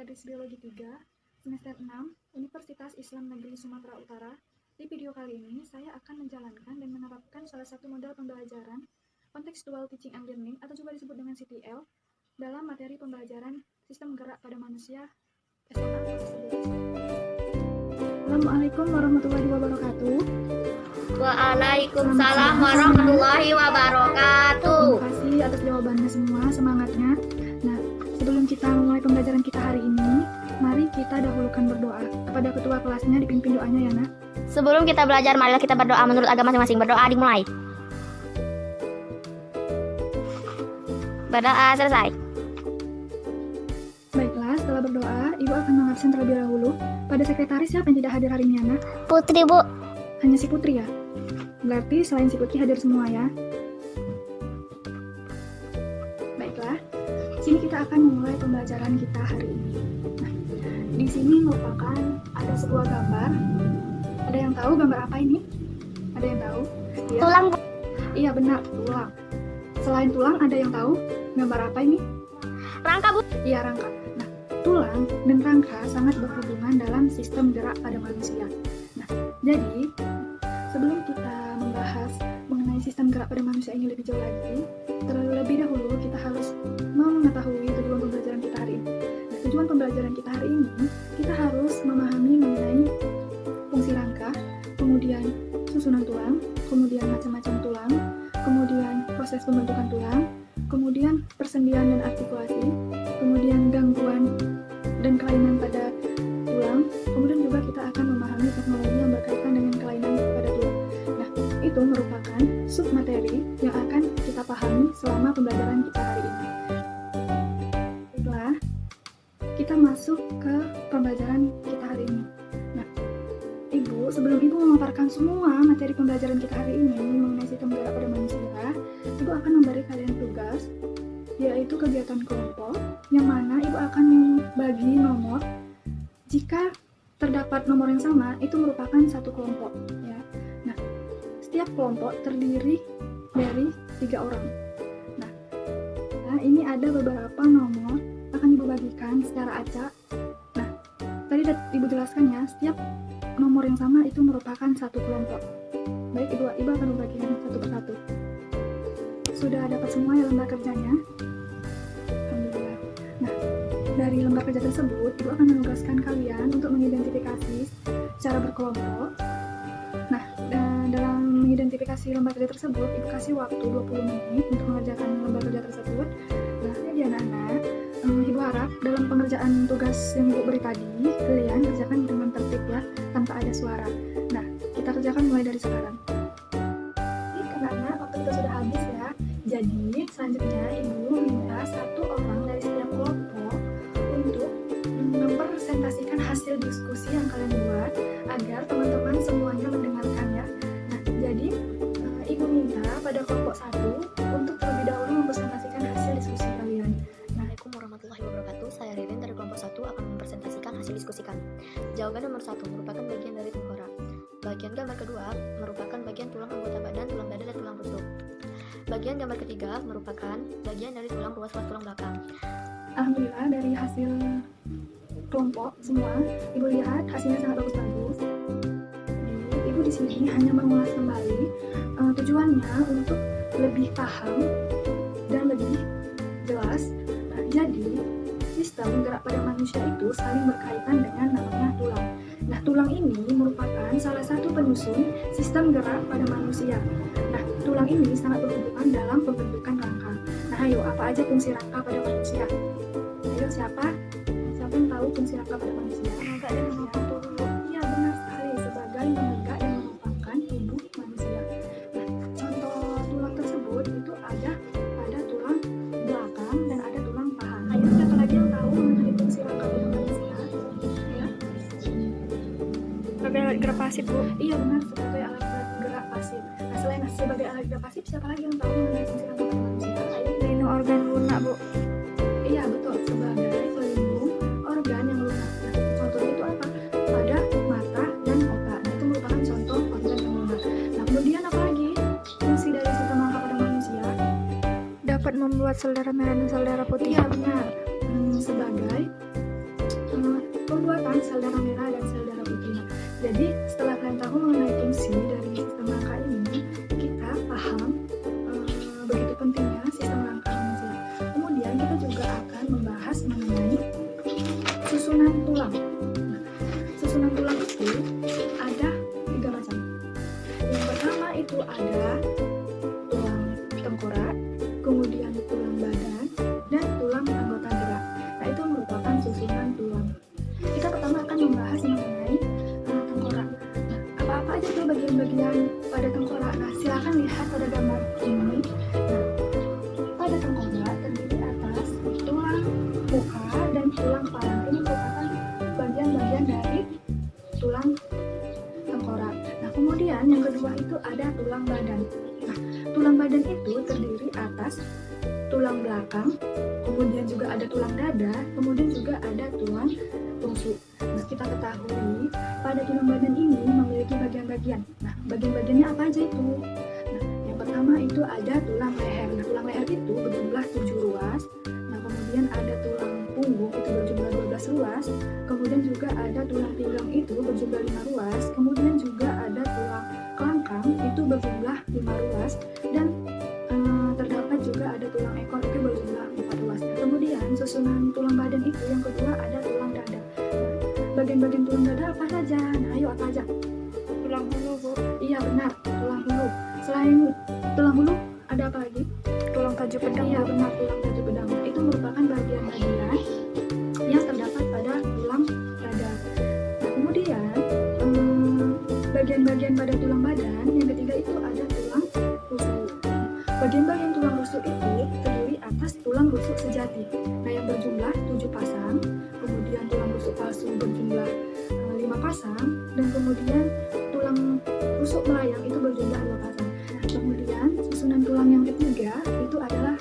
Kadis Biologi 3, semester 6, Universitas Islam Negeri Sumatera Utara. Di video kali ini, saya akan menjalankan dan menerapkan salah satu model pembelajaran Contextual Teaching and Learning atau juga disebut dengan CTL dalam materi pembelajaran Sistem Gerak pada Manusia SMA kelas 11. Assalamualaikum warahmatullahi wabarakatuh. Waalaikumsalam warahmatullahi wabarakatuh. Terima kasih atas jawabannya semua, semangatnya. Nah, sebelum kita memulai pembelajaran kita hari ini, mari kita dahulukan berdoa. Kepada ketua kelasnya dipimpin doanya ya, Nak. Sebelum kita belajar, marilah kita berdoa menurut agama masing-masing. Berdoa dimulai. Berdoa selesai. Baiklah, setelah berdoa, Ibu akan mengabsen terlebih dahulu. Pada sekretaris siapa yang tidak hadir hari ini, Anak? Putri, Bu. Hanya si Putri ya? Berarti selain si Putri hadir semua ya? Baiklah, sini kita akan memulai pembelajaran kita hari ini. Nah, di sini merupakan ada sebuah gambar. Ada yang tahu gambar apa ini? Ada yang tahu? Ya. Tulang, Bu. Iya benar, tulang. Selain tulang, ada yang tahu gambar apa ini? Rangka, Bu. Iya, rangka. Nah, tulang dan rangka sangat berhubungan dalam sistem gerak pada manusia. Nah, jadi sebelum kita membahas mengenai sistem gerak pada manusia ini lebih jauh lagi, terlebih dahulu kita harus mengetahui tujuan pembelajaran kita hari ini. Nah, tujuan pembelajaran kita hari ini, kita harus memahami mengenai fungsi rangka, kemudian susunan tulang, kemudian macam-macam tulang, kemudian proses pembentukan tulang, kemudian persendian dan artikulasi, kemudian gangguan dan kelainan pada tulang, kemudian juga kita akan memahami teknologi yang berkaitan dengan kelainan pada tulang. Nah, itu merupakan submateri yang akan kita pahami selama pembelajaran kita hari ini. Baiklah, kita masuk ke pembelajaran kita hari ini. Nah, Ibu, sebelum Ibu memaparkan semua materi pembelajaran kita hari ini mengenai sistem gerak pada manusia, Ibu akan memberi kalian tugas, yaitu kegiatan kelompok, yang mana Ibu akan membagi nomor. Jika terdapat nomor yang sama, itu merupakan satu kelompok, ya. Nah, setiap kelompok terdiri dari 3 orang. Nah, ini ada beberapa nomor akan Ibu bagikan secara acak. Nah, tadi Ibu jelaskan ya, setiap nomor yang sama itu merupakan satu kelompok. Baik, Ibu akan membagikan satu persatu. Sudah dapat semua ya lembar kerjanya? Alhamdulillah. Nah, dari lembar kerja tersebut, Ibu akan menugaskan kalian untuk mengidentifikasi secara berkelompok. Nah, dalam mengidentifikasi lembar kerja tersebut, Ibu kasih waktu 20 menit untuk mengerjakan lembar kerja tersebut. Nah, jadi anak-anak, Ibu harap dalam pengerjaan tugas yang Ibu beri tadi, kalian kerjakan dengan tertib ya, tanpa ada suara. Nah, kita kerjakan mulai dari sekarang. Karena waktu kita sudah habis ya, jadi selanjutnya Ibu meminta satu orang dari setiap kelompok untuk mempresentasikan hasil diskusi yang kalian buat agar teman-teman semuanya mendengarkannya. Nah, jadi Ibu minta pada kelompok 1 untuk terlebih dahulu mempresentasikan hasil diskusi kalian. Assalamualaikum warahmatullahi wabarakatuh. Saya Ririn dari kelompok 1 akan mempresentasikan hasil diskusi kami. Jawaban nomor 1 merupakan bagian dari tengkorak. Bagian gambar kedua merupakan bagian tulang anggota badan, tulang dada, dan tulang rusuk. Bagian gambar ketiga merupakan bagian dari tulang ruas-ruas tulang belakang. Alhamdulillah, dari hasil kelompok semua, Ibu lihat hasilnya sangat bagus-bagus. Jadi, Ibu di sini hanya mengulas kembali tujuannya untuk lebih paham dan lebih jelas. Nah, jadi sistem gerak pada manusia itu saling berkaitan dengan namanya tulang. Nah, tulang ini merupakan salah satu penyusun sistem gerak pada manusia. Nah, tulang ini sangat berhubungan dalam pembentukan rangka. Nah, ayo, apa aja fungsi rangka pada manusia? Ayo, siapa yang tahu fungsi rangka pada manusia? Menegak dan menopang tubuh. Iya, benar sekali, sebagai menegak dan menopangkan tubuh manusia. Nah, contoh tulang tersebut itu ada pada tulang belakang dan ada tulang paha. Ayo, siapa lagi yang tahu mengenai fungsi rangka pada manusia? Ya? Sebagai alat gerak pasif, Bu. Iya, benar, sebagai alat gerak pasif. Nah, selain sebagai alat gerak pasif, siapa lagi yang tahu mengenai fungsi rangka pada manusia? Ayo. Pelindung organ lunak, Bu. Iya, betul, sebagai pelindung organ yang lunak. Nah, contohnya itu apa? Pada mata dan otak. Nah, itu merupakan contoh organ yang lunak. Nah, kemudian apa lagi fungsi dari sistem rangka pada manusia? Dapat membuat sel darah merah dan sel darah putih. Iya, benar. Sebagai sel darah merah dan sel darah putih. Nah, jadi setelah kalian tahu mengenai fungsi dari sistem rangka ini, kita paham begitu pentingnya sistem rangka manusia. Kemudian kita juga akan membahas mengenai susunan tulang. Nah, susunan tulang itu ada 3 macam. Yang pertama itu ada tulang tengkorak, kemudian tulang badan, dan tulang anggota gerak. Nah, itu merupakan susunan tulang. Kita pertama akan membahas mengenai tengkorak. Nah, apa-apa aja tuh bagian-bagian pada tengkorak? Nah, silakan lihat pada gambar ini. Nah, pada tengkorak terdiri atas tulang muka dan tulang palang. Ini merupakan bagian-bagian dari tulang tengkorak. Nah, kemudian yang kedua itu ada tulang badan. Nah, tulang badan itu terdiri atas tulang belakang, kemudian juga ada tulang dada, kemudian juga ada tulang rusuk. Nah, kita ketahui pada tulang badan ini memiliki bagian-bagian. Nah, bagian-bagiannya apa aja itu? Nah, yang pertama itu ada tulang leher. Nah, tulang leher itu berjumlah 7 ruas. Nah, kemudian ada tulang punggung itu berjumlah 12 ruas. Kemudian juga ada tulang pinggang itu berjumlah 5 ruas. Kemudian juga ada tulang kelangkang itu berjumlah 5 ruas. Dan terdapat juga ada tulang ekor itu berjumlah 4 ruas. Nah, kemudian susunan tulang badan itu yang kedua ada tulang dada. Nah, bagian-bagian tulang dada apa saja? Nah, ayo apa aja? Tulang hulu, Bu. Iya benar, tulang hulu. Selain tulang hulu ada apa lagi? Tulang tajuk pedang. Iya benar, tulang tajuk pedang. Itu merupakan bagian-bagian yang terdapat pada tulang dada. Nah, kemudian bagian-bagian pada tulang badan yang ketiga itu ada tulang rusuk. Bagian-bagian tulang rusuk itu terdiri atas tulang rusuk sejati. Nah, yang berjumlah 7 pasang, kemudian tulang rusuk palsu berjumlah 5 pasang, dan kemudian tulang rusuk melayang itu berjumlah 2 pasang. Nah, kemudian susunan tulang yang ketiga itu adalah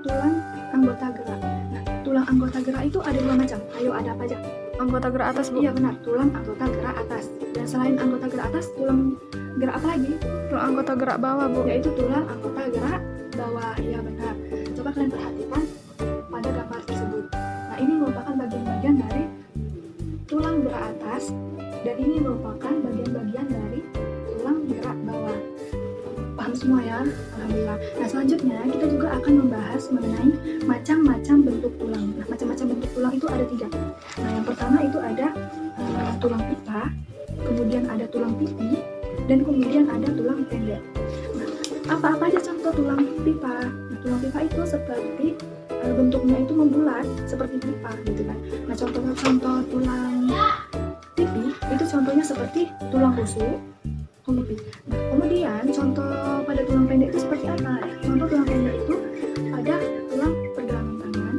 tulang anggota gerak. Nah, tulang anggota gerak itu ada 2 macam. Ayo, ada apa aja? Anggota gerak atas, Bu. Iya benar, tulang anggota gerak atas. Dan selain anggota gerak atas, tulang gerak apa lagi? Tulang anggota gerak bawah, Bu. Yaitu tulang anggota gerak bawah. Iya benar. Coba kalian perhatikan pada gambar tersebut. Nah, ini merupakan bagian-bagian dari tulang gerak atas, dan ini merupakan bagian-bagian dari tulang gerak bawah. Paham semua ya? Alhamdulillah. Nah, selanjutnya kita juga akan membahas mengenai macam-macam bentuk tulang. Nah, macam-macam bentuk tulang itu ada 3. Nah, yang pertama itu ada tulang pipa, kemudian ada tulang pipi, dan kemudian ada tulang pendek. Nah, apa-apa aja contoh tulang pipa? Nah, tulang pipa itu seperti bentuknya itu membulat seperti pipa gitu kan. Nah, contoh-contoh tulang pipi itu contohnya seperti tulang rusuk, pipi. Nah, kemudian contoh pada tulang pendek itu seperti apa? Contoh tulang pendek itu ada tulang pergelangan tangan,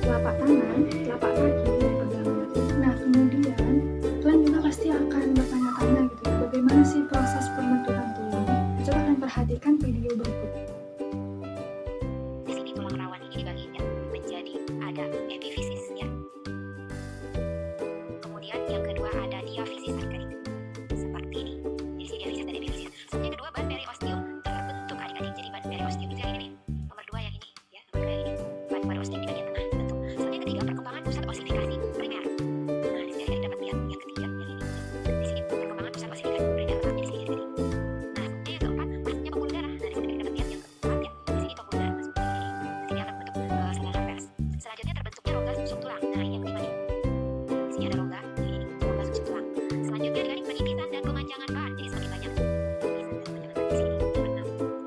telapak tangan, telapak kaki, dan pergelangan kaki. Nah, kemudian kalian juga pasti akan bertanya-tanya gitu, bagaimana sih proses pembentukan tulang? Coba kalian perhatikan video berikut. Di sini tulang rawan ini dibagi menjadi ada epifisis ya. Kemudian yang kedua ada diafisis adik-adik. Seperti ini. Di sini diafisis dan epifisis. Selanjutnya kedua ban periosteum terbentuk adik-adik. Jadi ban periosteum itu yang ini nih. Nomor 2 yang ini ya. Nomor 2 yang ini. Ban periosteum di bagian tengah bentuk. Selanjutnya ketiga perkembangan pusat osifikasi primer. Nah, di sini adik-adik dapat lihat yang ketiga yang ini. Di sini perkembangan pusat osifikasi primer letaknya di sini adik-adik. Nah, kemudian yang keempat masuknya pembuluh darah. Nah, di sini adik-adik dapat lihat yang keempat ya. Di sini pembuluh darah masuk di sini. Di sini akan bentuk saluran pers. Selanjutnya terbentuknya rongga susuk tulang. Nah, ini yang kelima nih. Di sini ada rongga, ini rongga susuk tulang. Selanjutnya adik-adik penipisan dan pemanjangan ban. Jadi semakin banyak penipisan dan pemanjangan ban di sini. Nomor 6.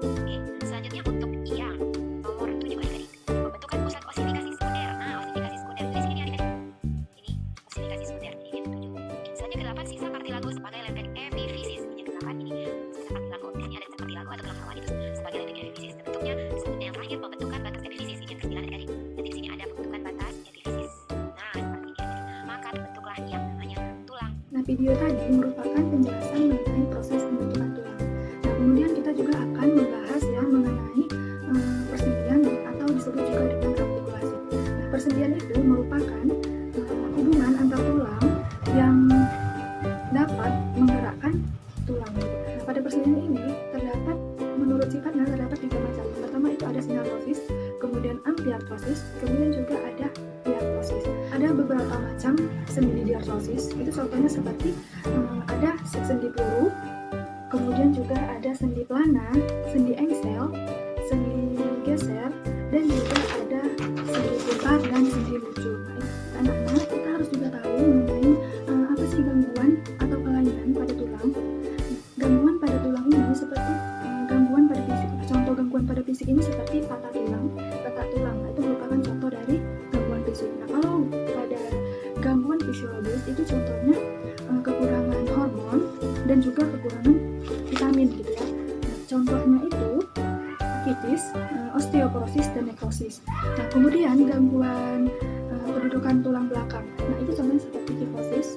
Oke, selanjutnya untuk yang nomor 7 adik-adik. Pembentukan pusat osifikasi sekunder. Nah, osifikasi sekunder di sini nih adik-adik. Ini osifikasi sekunder. Ini yang ke-7. Selanjutnya ke-8 sisa cartilago sebagai lempeng epifisis. Ini yang ke-8 ini sisa cartilago. Di sini ada sisa cartilago atau tulang rawan itu sebagai lempeng epifisis. Dan bentuknya selanjutnya yang terakhir pembentukan batas epifisis. Ini yang ke-9 adik-adik. Jadi di sini ada pembentukan batas epifisis. Nah, seperti ini adik-adik. Maka terbentuklah yang namanya tulang. Nah, video tadi merupakan penjelasan mengenai proses pembentukan tulang. Nah, kemudian kita juga akan membahas ya mengenai persendian atau disebut juga dengan artikulasi. Nah, persendian itu merupakan hubungan antar tulang yang dapat menggerakkan tulang. Nah, pada persendian ini terdapat menurut sifatnya terdapat 3 macam. Pertama itu ada sinartrosis, kemudian ampiartrosis, kemudian juga ada diartrosis. Ada beberapa macam sendi di artrosis. Itu contohnya seperti ada sendi peluru, kemudian juga ada sendi pelana, sendi engsel, sendi geser, dan juga ada sendi putar dan sendi lucu. Nah, anak-anak kita harus juga tahu mengenai apa sih gangguan atau kelainan pada tulang. Gangguan pada tulang ini seperti gangguan pada fisik. Contoh gangguan pada fisik ini seperti patah tulang, retak tulang. Nah, itu merupakan contoh dari gangguan fisik. Nah, kalau pada gangguan fisiologis itu contohnya kekurangan hormon dan juga kekurangan vitamin gitu ya. Nah, contohnya itu kitis, osteoporosis dan nekrosis. Nah, kemudian gangguan kedudukan tulang belakang. Nah, itu contohnya seperti kifosis,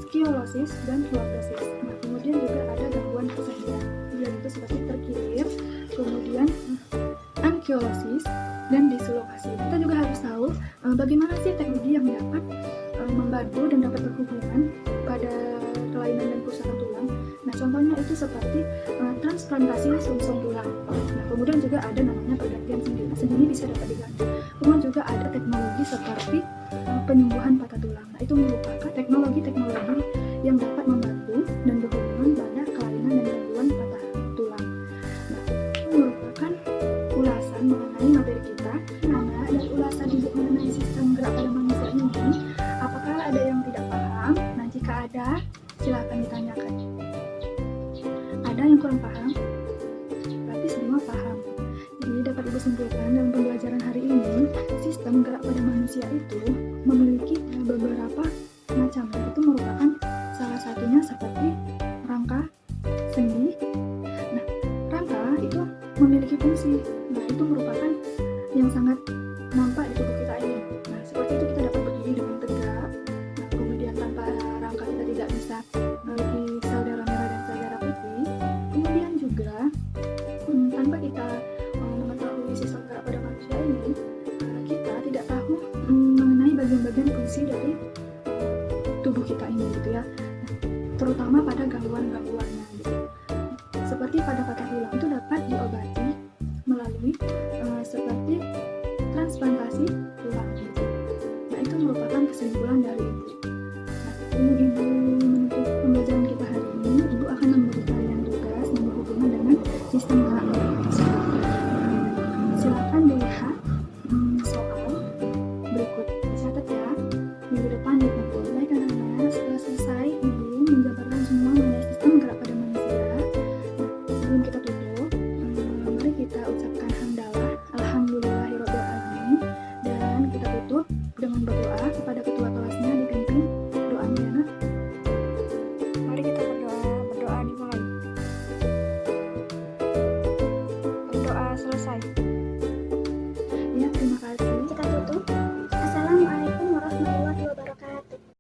skiolosis dan lordosis. Nah, kemudian juga ada gangguan kesendian, yaitu seperti terkilir, kemudian ankylosis dan dislokasi. Kita juga harus tahu bagaimana sih teknologi yang dapat membantu dan dapat berhubungan pada kelainan dan kerusakan tulang. Nah, contohnya itu seperti transplantasi sumsum tulang. Nah, kemudian juga ada namanya pergantian sendi. Nah, sendi ini bisa dapat diganti. Kemudian juga ada teknologi seperti penyembuhan patah tulang. Nah, itu merupakan teknologi-teknologi yang dapat membantu dan berhubungan pada kelainan dan gangguan patah tulang. Nah, itu merupakan ulasan mengenai materi kita. Nah, dari ulasan ibu mengenai sistem gerak pada manusia ini, apakah ada yang tidak paham? Nah, jika ada, silakan ditanyakan. Ada yang kurang paham? Berarti semua paham. Jadi dapat Ibu simpulkan dalam pembelajaran hari ini, sistem gerak pada manusia itu memiliki beberapa macam. Itu merupakan salah satunya seperti rangka, sendi. Nah, rangka itu memiliki fungsi. Nah, itu merupakan yang sangat nampak di tubuh kita ini. Nah, seperti itu kita dapat berdiri dengan tegak. Nah, kemudian tanpa rangka kita tidak bisa memiliki sel darah merah dan sel darah putih. Kemudian juga tanpa kita mengetahui sistem gerak pada manusia ini, kita tidak tahu mengenai bagian-bagian fungsi dari tubuh kita ini gitu ya. Nah, terutama pada gangguan-gangguannya gitu. Seperti pada patah tulang itu dapat diobati melalui seperti transplantasi tulang gitu. Nah, itu merupakan kesimpulan dari Ibu. Nah, sebelum Ibu menutup pembelajaran kita hari ini, Ibu akan memberi kalian tugas yang berhubungan dengan sistem gerak pada manusia. Silakan dilihat soal berikut. Dicatat ya, minggu depan dikumpul. Baik anak-anak, setelah selesai Ibu menjabarkan semua mengenai sistem gerak pada manusia. Nah, sebelum kita tutup, mari kita ucapkan hamdalah, alhamdulillahirabbil alamin, dan kita tutup dengan berdoa kepada ketua kelasnya dipimpin doanya ya. Mari kita berdoa dimulai. Berdoa selesai.